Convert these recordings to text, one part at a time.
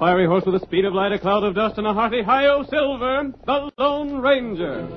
fiery horse with the speed of light, a cloud of dust, and a hearty hi-yo silver, the Lone Ranger.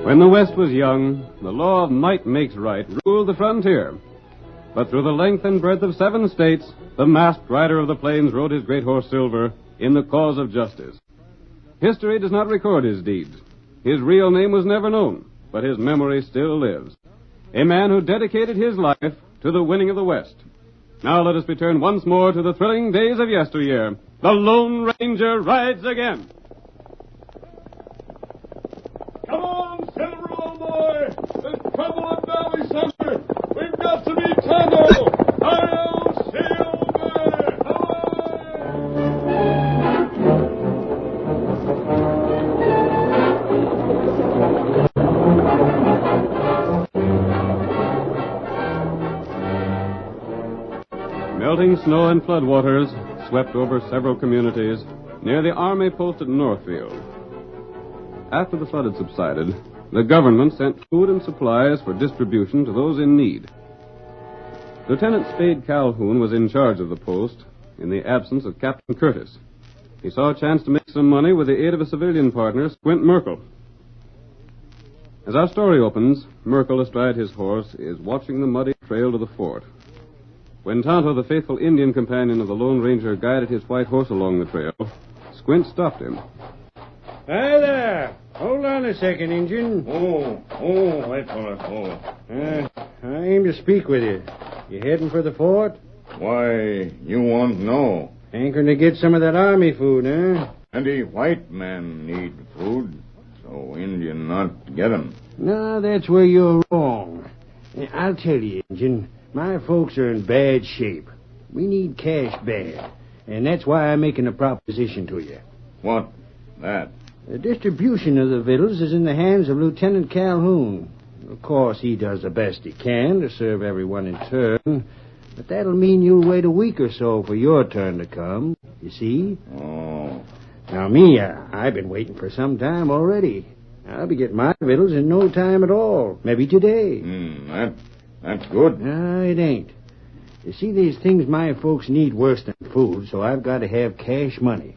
When the West was young, the law of might makes right ruled the frontier. But through the length and breadth of 7 states, the masked rider of the plains rode his great horse Silver in the cause of justice. History does not record his deeds. His real name was never known, but his memory still lives. A man who dedicated his life to the winning of the West. Now let us return once more to the thrilling days of yesteryear. The Lone Ranger rides again. Come on, Silver, old boy. There's trouble up Valley Center. We've got to meet Tonto. Hi-yo, Silver! Melting snow and floodwaters swept over several communities near the army post at Northfield. After the flood had subsided, the government sent food and supplies for distribution to those in need. Lieutenant Spade Calhoun was in charge of the post in the absence of Captain Curtis. He saw a chance to make some money with the aid of a civilian partner, Squint Merkle. As our story opens, Merkle, astride his horse, is watching the muddy trail to the fort. When Tonto, the faithful Indian companion of the Lone Ranger, guided his white horse along the trail, Squint stopped him. Hi there. Hold on a second, Injun. White fella, I aim to speak with you. You heading for the fort? Why, you won't know. Hankering to get some of that army food, huh? And the white man need food, so Indian not get 'em. No, that's where you're wrong. I'll tell you, Injun, my folks are in bad shape. We need cash bad, and that's why I'm making a proposition to you. What? That? The distribution of the victuals is in the hands of Lieutenant Calhoun. Of course, he does the best he can to serve everyone in turn, but that'll mean you'll wait a week or so for your turn to come, you see? Oh. Now, me, I've been waiting for some time already. I'll be getting my victuals in no time at all, maybe today. That's good. No, it ain't. You see, there's things my folks need worse than food, so I've got to have cash money.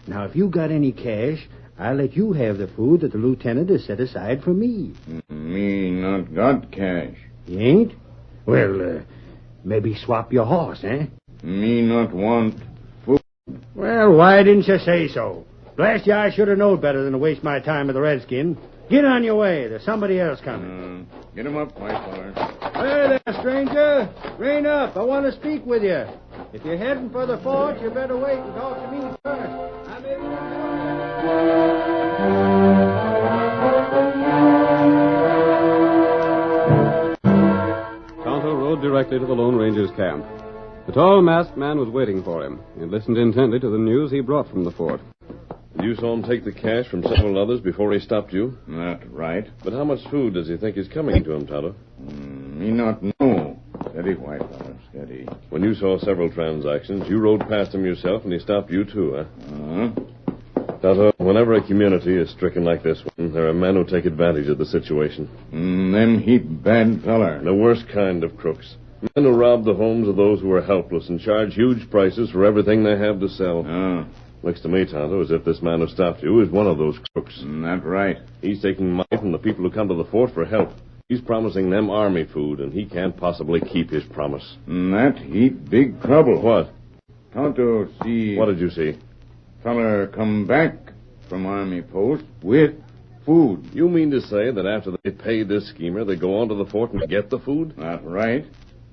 Now, if you got any cash, I'll let you have the food that the lieutenant has set aside for me. Me not got cash. You ain't? Well, maybe swap your horse, eh? Me not want food. Well, why didn't you say so? Blast you, I should have known better than to waste my time with the redskin. Get on your way. There's somebody else coming. Get him up, white fella. Hey there, stranger. Rein up. I want to speak with you. If you're heading for the fort, you better wait and talk to me first. I'm in... Tonto rode directly to the Lone Ranger's camp. The tall masked man was waiting for him and listened intently to the news he brought from the fort. You saw him take the cash from several others before he stopped you? That's right. But how much food does he think is coming to him, Tonto? Me not know. Said Steady, white fella, steady. When you saw several transactions, you rode past him yourself, and he stopped you, too, huh? Uh-huh. Tonto, whenever a community is stricken like this one, there are men who take advantage of the situation. Them heap bad feller. The worst kind of crooks. Men who rob the homes of those who are helpless and charge huge prices for everything they have to sell. Oh, Looks to me, Tonto, as if this man who stopped you is one of those crooks. that's right. He's taking money from the people who come to the fort for help. He's promising them army food, and he can't possibly keep his promise. That heap big trouble. What? Tonto see... What did you see? Feller come back from army post with food. You mean to say that after they pay this schemer, they go on to the fort and get the food? That's right.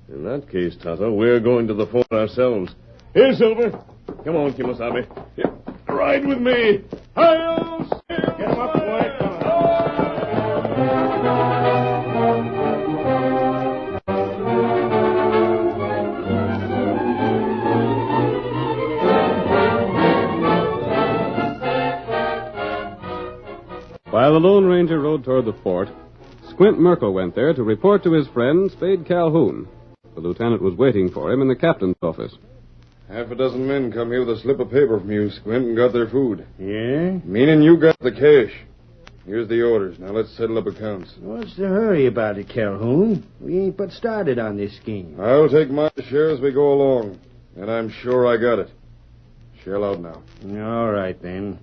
In that case, Tonto, we're going to the fort ourselves. Here, Silver. Come on, Kimasabi. Here, ride with me. Hi-yo, Silver! Get him up, white fella. While the Lone Ranger rode toward the fort, Squint Merkle went there to report to his friend, Spade Calhoun. The lieutenant was waiting for him in the captain's office. Half a dozen men come here with a slip of paper from you, Squint, and got their food. Yeah? Meaning you got the cash. Here's the orders. Now let's settle up accounts. What's the hurry about it, Calhoun? We ain't but started on this scheme. I'll take my share as we go along, and I'm sure I got it. Shell out now. All right, then.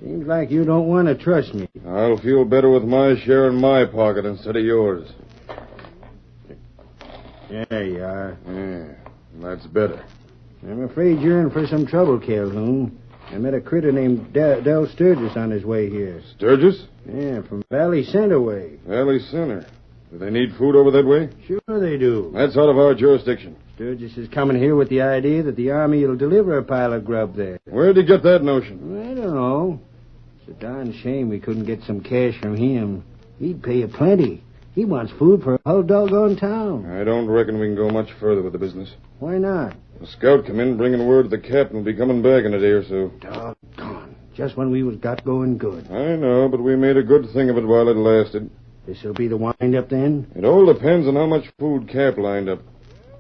Seems like you don't want to trust me. I'll feel better with my share in my pocket instead of yours. There you are. Yeah, that's better. I'm afraid you're in for some trouble, Calhoun. I met a critter named Del Sturgis on his way here. Sturgis? Yeah, from Valley Center way. Valley Center. Do they need food over that way? Sure they do. That's out of our jurisdiction. Sturgis is coming here with the idea that the Army will deliver a pile of grub there. Where'd you get that notion? I don't know. It's a darn shame we couldn't get some cash from him. He'd pay you plenty. He wants food for a whole doggone town. I don't reckon we can go much further with the business. Why not? A scout come in bringing word the captain will be coming back in a day or so. Doggone. Just when we was got going good. I know, but we made a good thing of it while it lasted. This'll be the wind-up then? It all depends on how much food Cap lined up.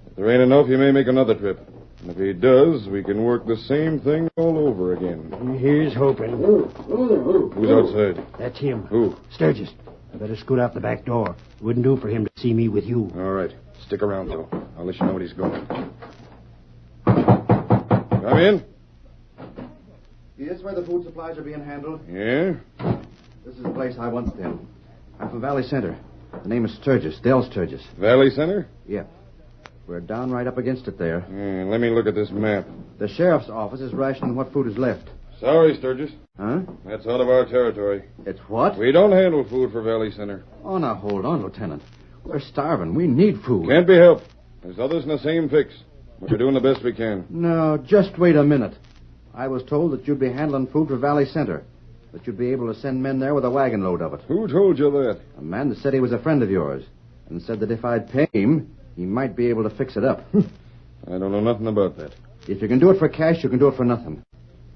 If there ain't enough, he may make another trip. And if he does, we can work the same thing all over again. Here's hoping. Who's outside? That's him. Who? Sturgis. I better scoot out the back door. Wouldn't do for him to see me with you. All right. Stick around, though. I'll let you know what he's going. Come in. Is this where the food supplies are being handled? Yeah? This is the place I once been. I'm from Valley Center. The name is Sturgis, Del Sturgis. Valley Center? Yep. We're down right up against it there. Yeah, let me look at this map. The sheriff's office is rationing what food is left. Sorry, Sturgis. Huh? That's out of our territory. It's what? We don't handle food for Valley Center. Oh, now hold on, Lieutenant. We're starving. We need food. Can't be helped. There's others in the same fix. We're doing the best we can. No, just wait a minute. I was told that you'd be handling food for Valley Center. That you'd be able to send men there with a wagon load of it. Who told you that? A man that said he was a friend of yours. And said that if I'd pay him, he might be able to fix it up. I don't know nothing about that. If you can do it for cash, you can do it for nothing.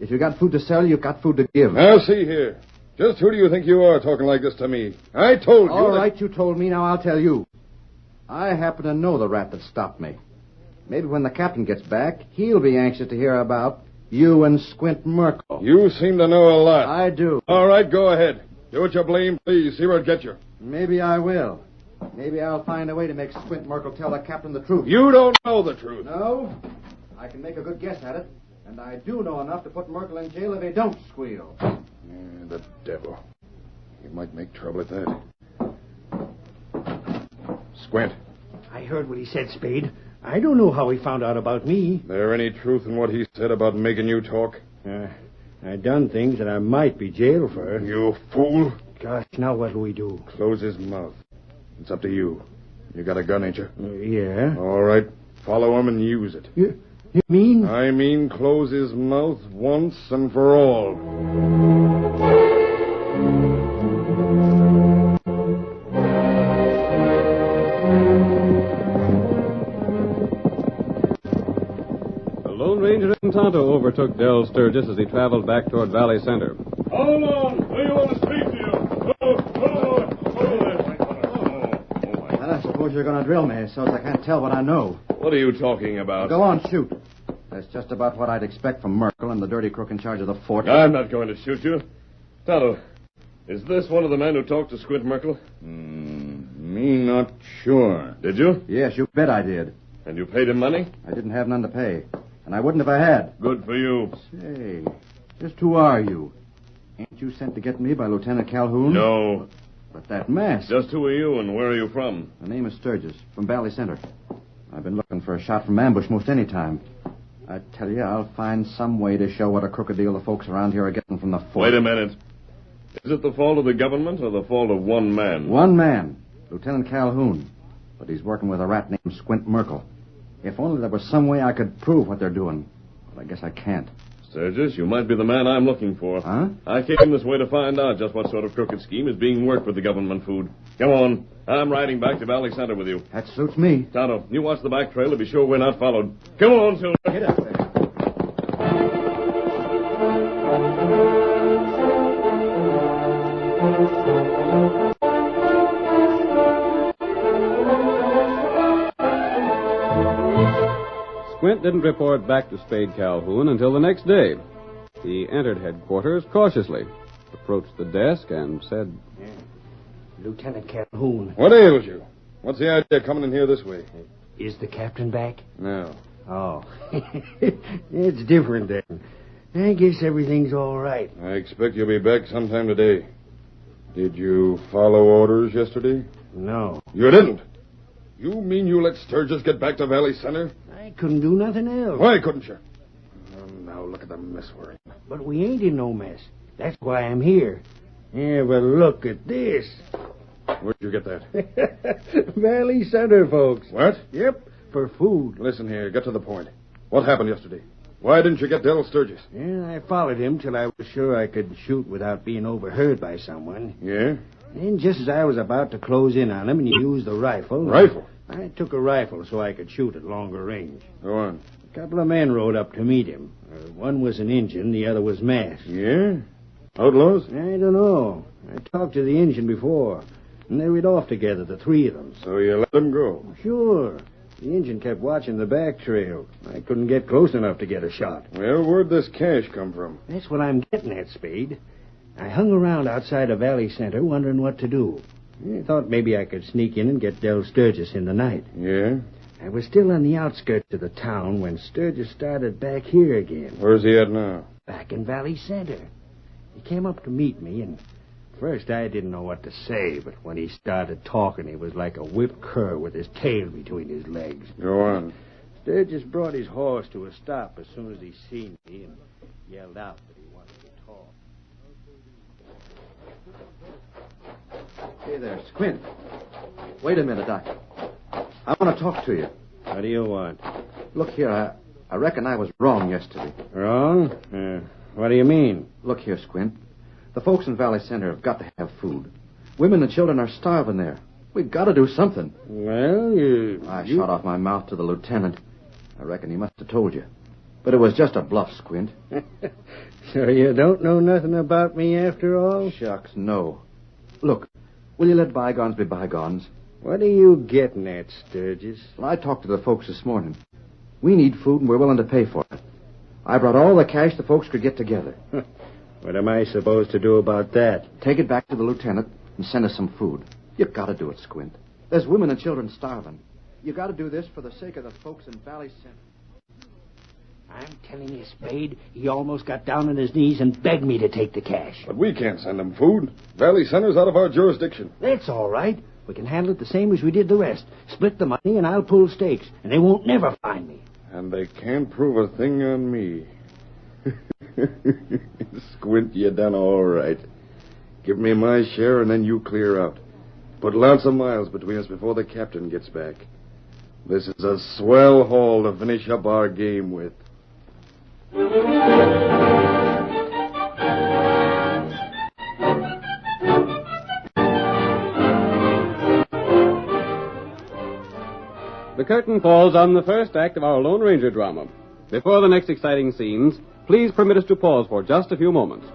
If you got food to sell, you got food to give. Now, see here. Just who do you think you are talking like this to me? I told you. All right, you told me. Now I'll tell you. I happen to know the rat that stopped me. Maybe when the captain gets back, he'll be anxious to hear about you and Squint Merkle. You seem to know a lot. I do. All right, go ahead. Do what you blame, please. See where it gets you. Maybe I will. Maybe I'll find a way to make Squint Merkle tell the captain the truth. You don't know the truth. No? I can make a good guess at it. And I do know enough to put Merkle in jail if he don't squeal. Yeah, the devil. He might make trouble at that. Squint. I heard what he said, Spade. I don't know how he found out about me. There any truth in what he said about making you talk? I done things that I might be jailed for. You fool. Gosh, now what'll we do? Close his mouth. It's up to you. You got a gun, ain't you? Yeah. All right. Follow him and use it. You mean? I mean close his mouth once and for all. The Lone Ranger and Tonto overtook Del Sturgis as he traveled back toward Valley Center. Hold on. Who you want to speak to you? suppose you're going to drill me so I can't tell what I know. What are you talking about? Go on, shoot. That's just about what I'd expect from Merkel and the dirty crook in charge of the fort. I'm not going to shoot you. Tonto, is this one of the men who talked to Squint Merkel? Me not sure. Did you? Yes, you bet I did. And you paid him money? I didn't have none to pay. And I wouldn't if I had. Good for you. Say, just who are you? Ain't you sent to get me by Lieutenant Calhoun? No. But that mask. Just who are you and where are you from? My name is Sturgis, from Valley Center. I've been looking for a shot from ambush most any time. I tell you, I'll find some way to show what a crooked deal the folks around here are getting from the fort. Wait a minute. Is it the fault of the government or the fault of one man? One man, Lieutenant Calhoun. But he's working with a rat named Squint Merkel. If only there was some way I could prove what they're doing. But I guess I can't. Sturgis, you might be the man I'm looking for. Huh? I came this way to find out just what sort of crooked scheme is being worked with the government food. Come on. I'm riding back to Valley Center with you. That suits me. Tonto, you watch the back trail to be sure we're not followed. Come on, Silver. Get up there. Squint didn't report back to Spade Calhoun until the next day. He entered headquarters cautiously, approached the desk, and said, Lieutenant Calhoun, What ails you? What's the idea coming in here this way? is the captain back? No. Oh. It's different then. I guess everything's all right. I expect you'll be back sometime today. Did you follow orders yesterday? No. You didn't? You mean you let Sturgis get back to Valley Center? I couldn't do nothing else. Why couldn't you? Oh, now look at the mess we're in. But we ain't in no mess. That's why I'm here. Yeah, but look at this. Where'd you get that? Valley Center, folks. What? Yep, for food. Listen here, get to the point. What happened yesterday? Why didn't you get Del Sturgis? Yeah, I followed him till I was sure I could shoot without being overheard by someone. Yeah? And just as I was about to close in on him and he used the rifle... Rifle? I took a rifle so I could shoot at longer range. Go on. A couple of men rode up to meet him. One was an Injun, the other was masked. Yeah? Outlaws? I don't know. I talked to the Injun before, and they rid off together, the three of them. So you let them go? Sure. The Injun kept watching the back trail. I couldn't get close enough to get a shot. Well, where'd this cash come from? That's what I'm getting at, Spade. I hung around outside of Valley Center wondering what to do. I thought maybe I could sneak in and get Del Sturgis in the night. Yeah? I was still on the outskirts of the town when Sturgis started back here again. Where's he at now? Back in Valley Center. He came up to meet me, and first I didn't know what to say, but when he started talking, he was like a whipped cur with his tail between his legs. Go on. Sturgis brought his horse to a stop as soon as he seen me and yelled out that he wanted to talk. Hey there, Squint. Wait a minute, Doc. I want to talk to you. What do you want? Look here, I reckon I was wrong yesterday. Wrong? What do you mean? Look here, Squint. The folks in Valley Center have got to have food. Women and children are starving there. We've got to do something. Well, I shot off my mouth to the lieutenant. I reckon he must have told you. But it was just a bluff, Squint. So you don't know nothing about me after all? Shucks, no. Look, will you let bygones be bygones? What are you getting at, Sturgis? Well, I talked to the folks this morning. We need food, and we're willing to pay for it. I brought all the cash the folks could get together. What am I supposed to do about that? Take it back to the lieutenant and send us some food. You've got to do it, Squint. There's women and children starving. You got to do this for the sake of the folks in Valley Center. I'm telling you, Spade, he almost got down on his knees and begged me to take the cash. But we can't send them food. Valley Center's out of our jurisdiction. That's all right. We can handle it the same as we did the rest. Split the money and I'll pull stakes, and they won't never find me. And they can't prove a thing on me. Squint, you done all right. Give me my share and then you clear out. Put lots of miles between us before the captain gets back. This is a swell haul to finish up our game with. The curtain falls on the first act of our Lone Ranger drama. Before the next exciting scenes, please permit us to pause for just a few moments.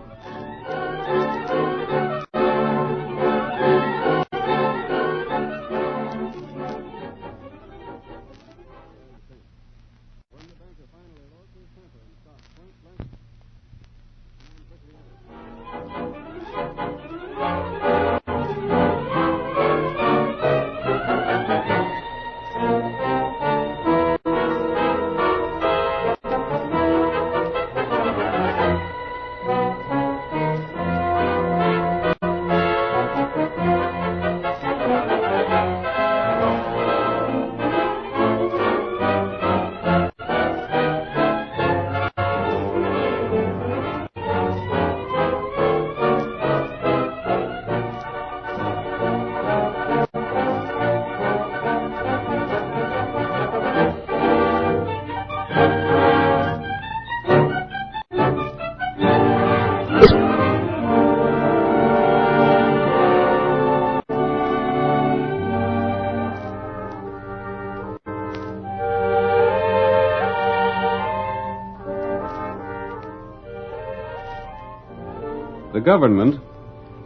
government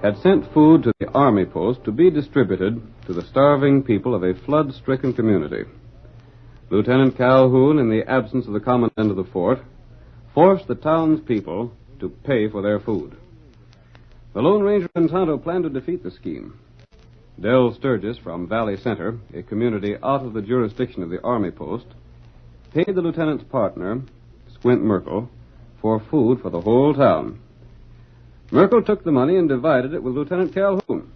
had sent food to the army post to be distributed to the starving people of a flood-stricken community. Lieutenant Calhoun, in the absence of the commandant of the fort, forced the townspeople to pay for their food. The Lone Ranger and Tonto planned to defeat the scheme. Del Sturgis from Valley Center, a community out of the jurisdiction of the army post, paid the lieutenant's partner, Squint Merkle, for food for the whole town. Merkle took the money and divided it with Lieutenant Calhoun.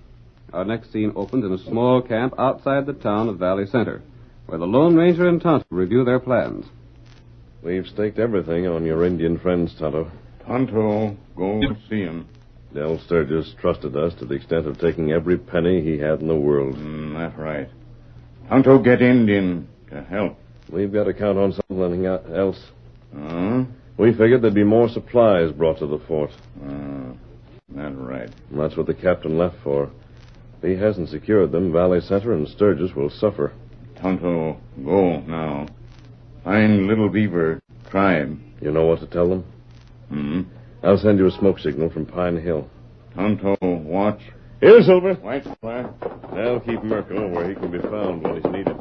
Our next scene opens in a small camp outside the town of Valley Center, where the Lone Ranger and Tonto review their plans. We've staked everything on your Indian friends, Tonto. Tonto, go see him. Del Sturgis trusted us to the extent of taking every penny he had in the world. That's right. Tonto get Indian to help. We've got to count on something else. We figured there'd be more supplies brought to the fort. That's right. And that's what the captain left for. If he hasn't secured them, Valley Center and Sturgis will suffer. Tonto, go now. Find Little Beaver tribe. You know what to tell them? I'll send you a smoke signal from Pine Hill. Tonto, watch. Here, Silver. White Fire. I'll keep Merkle where he can be found when he's needed.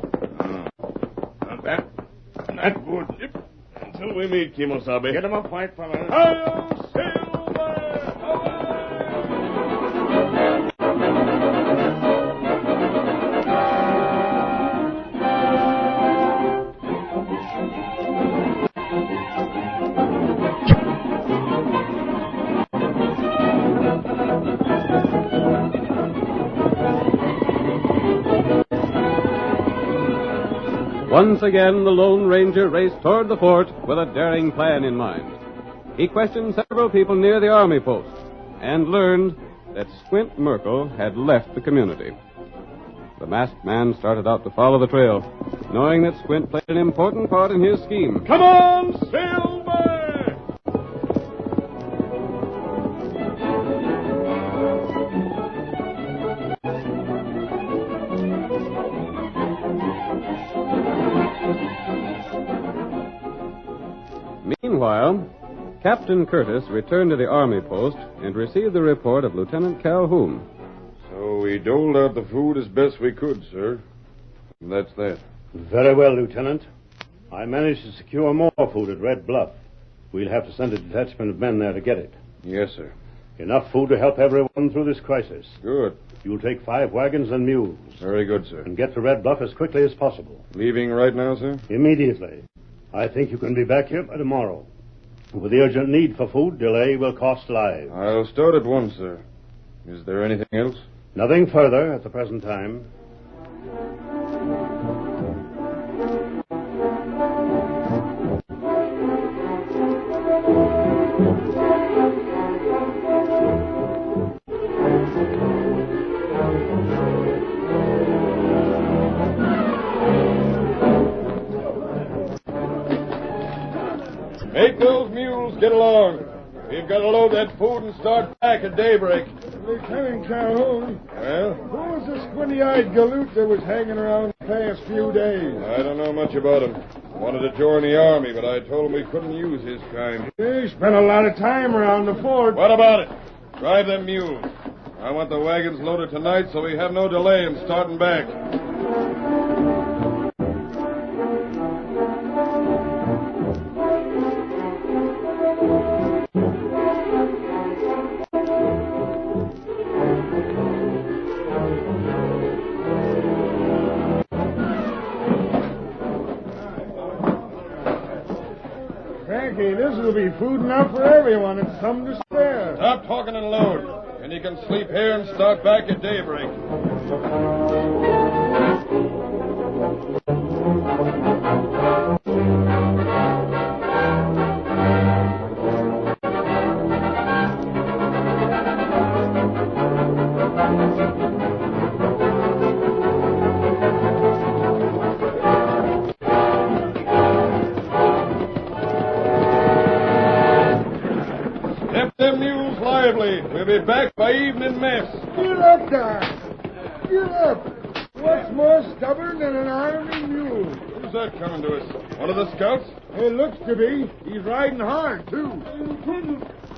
That's good. Until we meet, Kimosabe. Get him up, White Fella. Hi-yo, Silver! Once again, the Lone Ranger raced toward the fort with a daring plan in mind. He questioned several people near the army post and learned that Squint Merkle had left the community. The masked man started out to follow the trail, knowing that Squint played an important part in his scheme. Come on, Silver! Meanwhile, Captain Curtis returned to the army post and received the report of Lieutenant Calhoun. So we doled out the food as best we could, sir. And that's that. Very well, Lieutenant. I managed to secure more food at Red Bluff. We'll have to send a detachment of men there to get it. Yes, sir. Enough food to help everyone through this crisis. Good. You'll take 5 wagons and mules. Very good, sir. And get to Red Bluff as quickly as possible. Leaving right now, sir? Immediately. I think you can be back here by tomorrow. With the urgent need for food, delay will cost lives. I'll start at once, sir. Is there anything else? Nothing further at the present time. Make those mules get along. We've got to load that food and start back at daybreak. Lieutenant Calhoun, Well, who was the squinty-eyed galoot that was hanging around the past few days? I don't know much about him. Wanted to join the army, but I told him we couldn't use his kind. He spent a lot of time around the fort. What about it? Drive them mules. I want the wagons loaded tonight so we have no delay in starting back. Frankie, this will be food enough for everyone and some to spare. Stop talking and load. And you can sleep here and start back at daybreak. We'll be back by evening mess. Get up, Doc. Get up. What's more stubborn than an army mule? Who's that coming to us? One of the scouts? It looks to be. He's riding hard, too.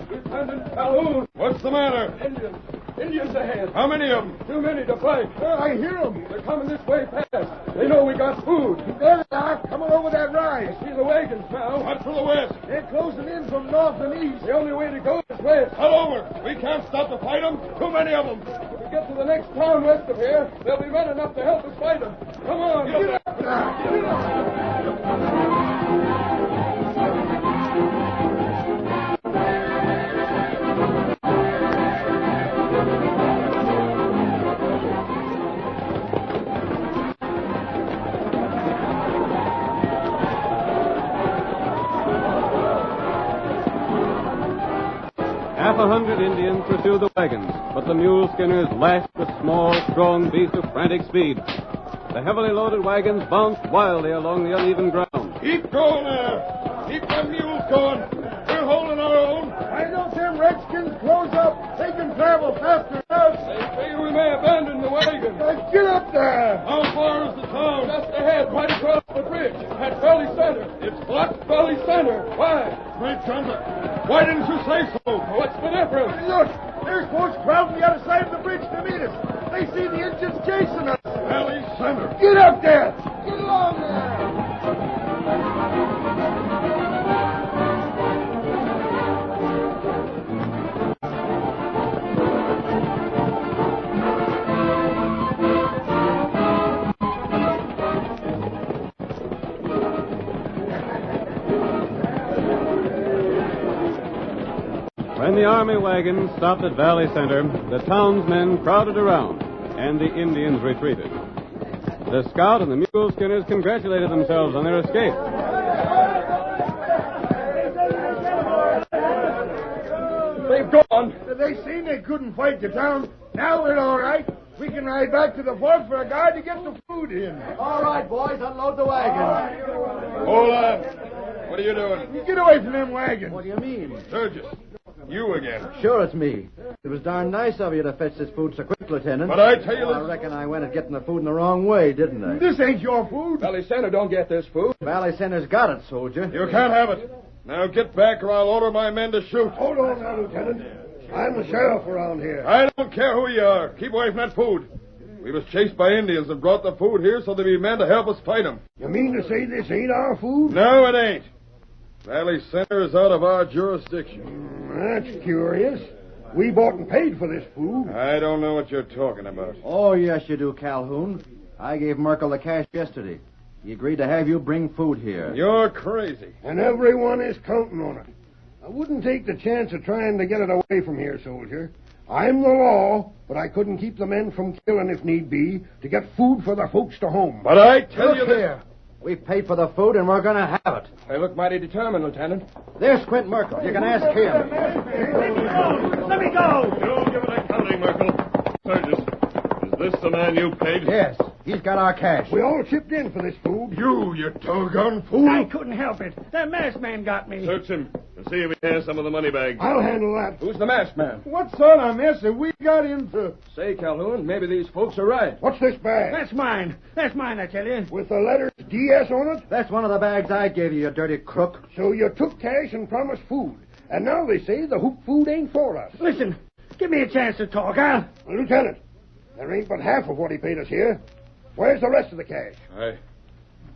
Lieutenant Calhoun! What's the matter? Indians ahead. How many of them? Too many to fight. I hear them. They're coming this way fast. They know we got food. There they are, coming over that rise. See the wagons now. What for the west? They're closing in from north and east. The only way to go is west. All over. We can't stop to fight them. Too many of them. If we get to the next town west of here, there'll be men enough to help us fight them. Come on. Get up now. Get up. Half 100 Indians pursue the wagons, but the mule skinners lash the small, strong beast of frantic speed. The heavily loaded wagons bounce wildly along the uneven ground. Keep going there. Keep them mules going. We're holding our own. Why don't them redskins close up? They can travel faster than us. They figure we may abandon the wagon. Get up there. How far is the town? Just ahead, right across the bridge. At Valley Center. It's what? Valley Center. Why? Great thunder. Why didn't you say so? What's the difference? Look, there's folks crowding the other side of the bridge to meet us. They see the Indians chasing us. Valley Center. Get up there. Get along there. When the army wagons stopped at Valley Center, the townsmen crowded around, and the Indians retreated. The scout and the mule skinners congratulated themselves on their escape. They've gone. They seen they couldn't fight the town. Now we're all right. We can ride back to the fort for a guard to get the food in. All right, boys, unload the wagons. Hold on. What are you doing? You get away from them wagons. What do you mean? Sturgis. You again. Sure, it's me. It was darn nice of you to fetch this food so quick, Lieutenant. But I tell you I reckon I went at getting the food in the wrong way, didn't I? This ain't your food. Valley Center don't get this food. Valley Center's got it, soldier. You can't have it. Now get back or I'll order my men to shoot. Hold on now, Lieutenant. I'm the sheriff around here. I don't care who you are. Keep away from that food. We was chased by Indians and brought the food here so there'd be men to help us fight them. You mean to say this ain't our food? No, it ain't. Valley Center is out of our jurisdiction. That's curious. We bought and paid for this food. I don't know what you're talking about. Oh, yes, you do, Calhoun. I gave Merkel the cash yesterday. He agreed to have you bring food here. You're crazy. And everyone is counting on it. I wouldn't take the chance of trying to get it away from here, soldier. I'm the law, but I couldn't keep the men from killing if need be to get food for the folks to home. But I tell you Look here. We paid for the food, and we're going to have it. They look mighty determined, Lieutenant. There's Squint Merkel. You can ask him. Let me go! Don't give it accounting, Merkel. Sturgis, is this the man you paid? Yes, he's got our cash. We all chipped in for this food. You doggone fool. I couldn't help it. That masked man got me. Search him and see if he has some of the money bags. I'll handle that. Who's the masked man? What sort of mess have we got into? Say, Calhoun, maybe these folks are right. What's this bag? That's mine. That's mine, I tell you. With the letters DS on it? That's one of the bags I gave you, you dirty crook. So you took cash and promised food. And now they say the hoop food ain't for us. Listen, give me a chance to talk, huh? Lieutenant, there ain't but half of what he paid us here. Where's the rest of the cash?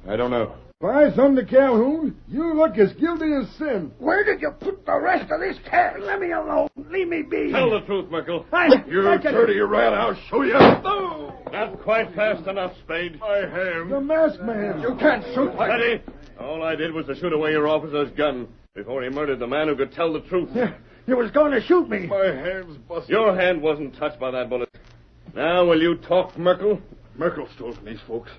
I don't know. By thunder, Calhoun, you look as guilty as sin. Where did you put the rest of this cash? Let me alone. Leave me be. Tell the truth, Merkel. You dirty rat, I'll show you. Oh! Not quite fast enough, Spade. I have. The masked man. You can't shoot like Eddie. All I did was to shoot away your officer's gun before he murdered the man who could tell the truth. You was going to shoot me. My hand's busted. Your hand wasn't touched by that bullet. Now, will you talk, Merkel? Merkel stole from these folks.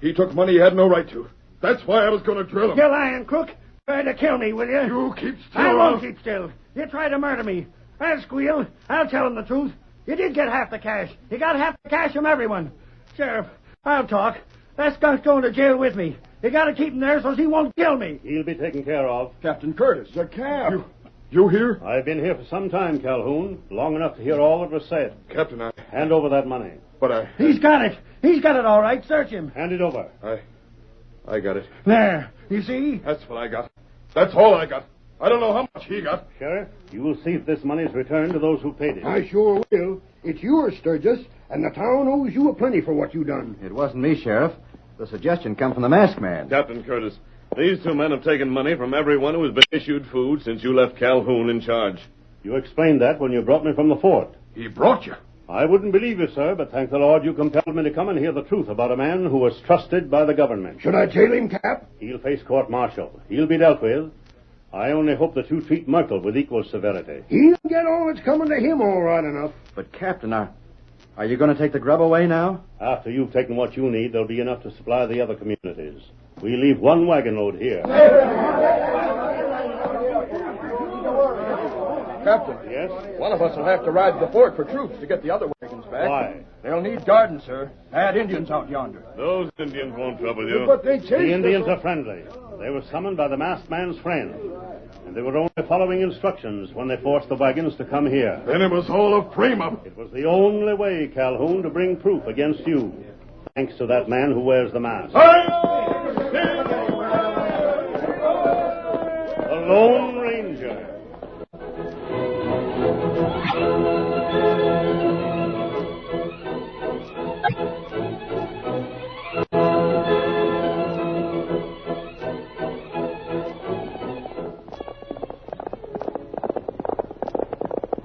He took money he had no right to. That's why I was going to drill him. You lying crook. Try to kill me, will you? You keep still. I won't keep still. You try to murder me. I'll squeal. I'll tell him the truth. You did get half the cash. You got half the cash from everyone. Sheriff, I'll talk. That skunk's going to jail with me. You got to keep him there so he won't kill me. He'll be taken care of. Captain Curtis. The cab. You here? I've been here for some time, Calhoun. Long enough to hear all that was said. Captain, Hand over that money. But He's got it. He's got it all right. Search him. Hand it over. I got it. There. You see? That's what I got. That's all I got. I don't know how much he got. Sheriff, you will see if this money is returned to those who paid it. I sure will. It's yours, Sturgis, and the town owes you a plenty for what you done. It wasn't me, Sheriff. The suggestion come from the masked man. Captain Curtis, these two men have taken money from everyone who has been issued food since you left Calhoun in charge. You explained that when you brought me from the fort. He brought you? I wouldn't believe you, sir, but thank the Lord you compelled me to come and hear the truth about a man who was trusted by the government. Should I jail him, Cap? He'll face court-martial. He'll be dealt with. I only hope that you treat Merkel with equal severity. He'll get all that's coming to him all right enough. But, Captain, are you going to take the grub away now? After you've taken what you need, there'll be enough to supply the other communities. We leave one wagon load here. Captain. Yes? One of us will have to ride to the fort for troops to get the other wagons back. Why? They'll need guarding, sir. Bad Indians out yonder. Those Indians won't trouble you. But they chased The Indians us. are friendly. They were summoned by the masked man's friend. And they were only following instructions when they forced the wagons to come here. Then it was all a frame-up. It was the only way, Calhoun, to bring proof against you. Thanks to that man who wears the mask. The Lone Ranger.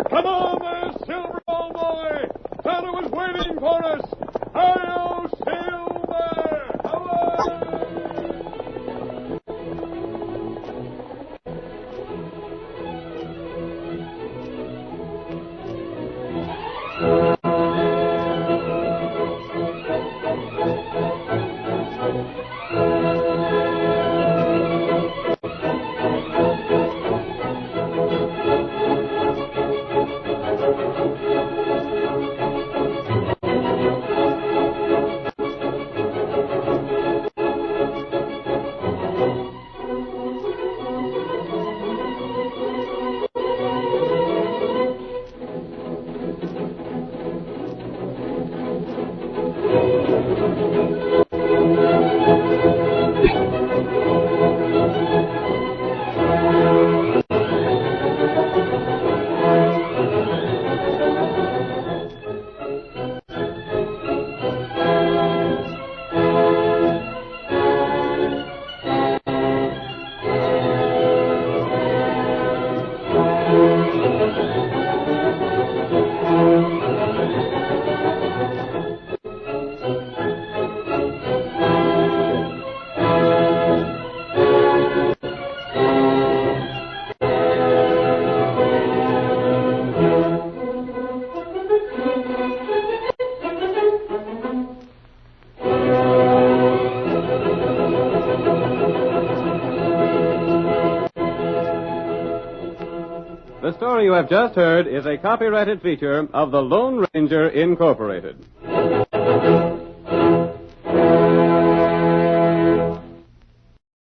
Come on there, Silver, old boy. Tonto is waiting for us. Hi-yo, Silver! Come on! The story you have just heard is a copyrighted feature of the Lone Ranger Incorporated.